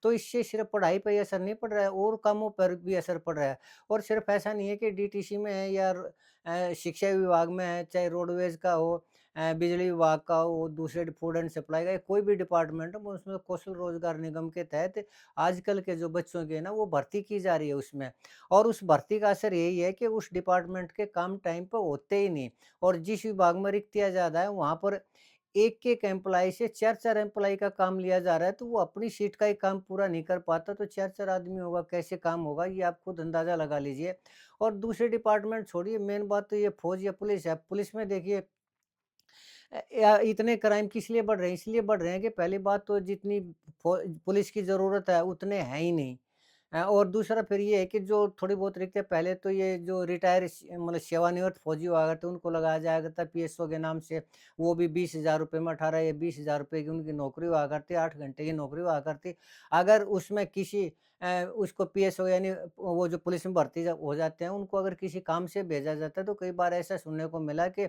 तो इससे सिर्फ़ पढ़ाई पे ही असर नहीं पड़ रहा है और कामों पर भी असर पड़ रहा है। और सिर्फ़ ऐसा नहीं है कि डीटीसी में है या शिक्षा विभाग में है, चाहे रोडवेज़ का हो, बिजली विभाग का हो, दूसरे फूड एंड सप्लाई का, कोई भी डिपार्टमेंट हो उसमें कौशल रोज़गार निगम के तहत आजकल के जो बच्चों की है ना वो भर्ती की जा रही है उसमें। और उस भर्ती का असर यही है कि उस डिपार्टमेंट के काम टाइम पे होते ही नहीं और जिस विभाग में रिक्तियाँ ज़्यादा है वहाँ पर एक-एक एम्प्लॉयी से 4-4 एम्प्लॉयी का काम लिया जा रहा है, तो वो अपनी सीट का ही काम पूरा नहीं कर पाता, तो 4-4 आदमी होगा, कैसे काम होगा, ये आप खुद अंदाज़ा लगा लीजिए। और दूसरे डिपार्टमेंट छोड़िए, मेन बात तो ये फ़ौज या पुलिस है। पुलिस में देखिए या इतने क्राइम किस लिए बढ़ रहे हैं? इसलिए बढ़ रहे हैं कि पहली बात तो जितनी पुलिस की ज़रूरत है, उतने हैं ही नहीं। और दूसरा फिर ये है कि जो थोड़ी बहुत रिक्तियाँ पहले तो ये जो रिटायर मतलब सेवानिवृत्त फौजी हुआ करते, उनको लगाया जाया करता पीएसओ के नाम से, वो भी 20,000 रुपए में 18 या 20,000 रुपए की उनकी नौकरी हुआ करती, 8 घंटे की नौकरी हुआ करती। अगर उसमें किसी उसको पीएसओ यानी वो जो पुलिस में भर्ती हो जाते हैं, उनको अगर किसी काम से भेजा जाता है, तो कई बार ऐसा सुनने को मिला कि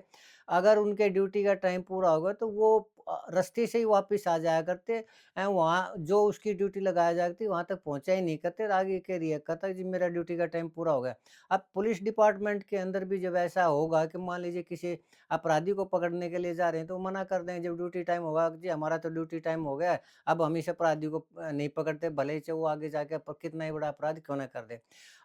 अगर उनके ड्यूटी का टाइम पूरा होगा, तो वो रास्ते से ही वापिस आ जाया करते। वहाँ जो उसकी ड्यूटी लगाया जाती वहाँ तक पहुँचा ही नहीं करते, आगे के रिएक्ट करता जी मेरा ड्यूटी का टाइम पूरा हो गया। अब पुलिस डिपार्टमेंट के अंदर भी जब ऐसा होगा कि मान लीजिए किसी अपराधी को पकड़ने के लिए जा रहे हैं, तो मना कर दें जब ड्यूटी टाइम होगा, जी हमारा तो ड्यूटी टाइम हो गया है, अब हम इस अपराधी को नहीं पकड़ते, भले ही चाहे वो आगे जाके कितना ही बड़ा अपराध क्यों ना कर दे।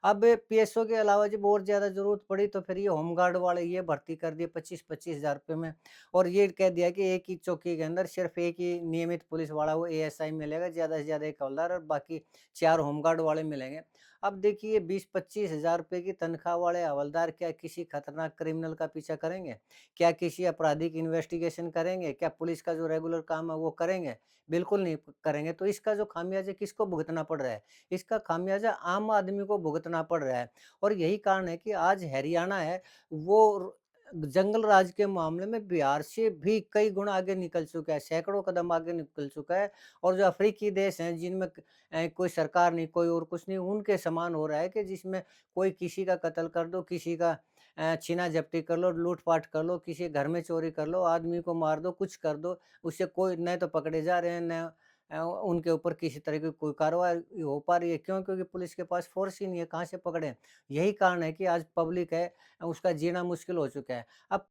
अब पीएसओ के अलावा जब और ज़्यादा ज़रूरत पड़ी तो फिर ये होमगार्ड वाले ये भर्ती कर दिए 25-25 हज़ार रुपए में। और ये कह दिया कि एक ही चौकी के अंदर सिर्फ़ एक ही नियमित पुलिस वाला वो एएसआई मिलेगा, ज़्यादा से ज़्यादा 1 हवलदार और बाकी 4 होमगार्ड वाले मिलेंगे। अब देखिए 20-25 हज़ार रुपए की तनख्वाह वाले हवलदार क्या किसी खतरनाक क्रिमिनल का पीछा करेंगे? क्या किसी अपराधी की इन्वेस्टिगेशन करेंगे? क्या पुलिस का जो रेगुलर काम है वो करेंगे? बिल्कुल नहीं करेंगे। तो इसका जो खामियाज़ा किसको भुगतना पड़ रहा है? इसका खामियाज़ा आम आदमी को भुगतना पड़ रहा है। और यही कारण है कि आज हरियाणा है वो जंगल राज के मामले में बिहार से भी कई गुना आगे निकल चुका है, सैकड़ों कदम आगे निकल चुका है। और जो अफ्रीकी देश हैं जिनमें कोई सरकार नहीं, कोई और कुछ नहीं, उनके समान हो रहा है कि जिसमें कोई किसी का कत्ल कर दो, किसी का छीना-झपटी कर लो, लूट-पाट कर लो, किसी के घर में चोरी कर लो, आदमी को मार दो, कुछ कर दो, उससे कोई न तो पकड़े जा रहे हैं, न उनके ऊपर किसी तरह की कोई कार्रवाई हो पा रही है। क्यों? क्योंकि पुलिस के पास फ़ोर्स ही नहीं है, कहाँ से पकड़ें? यही कारण है कि आज पब्लिक है, उसका जीना मुश्किल हो चुका है। अब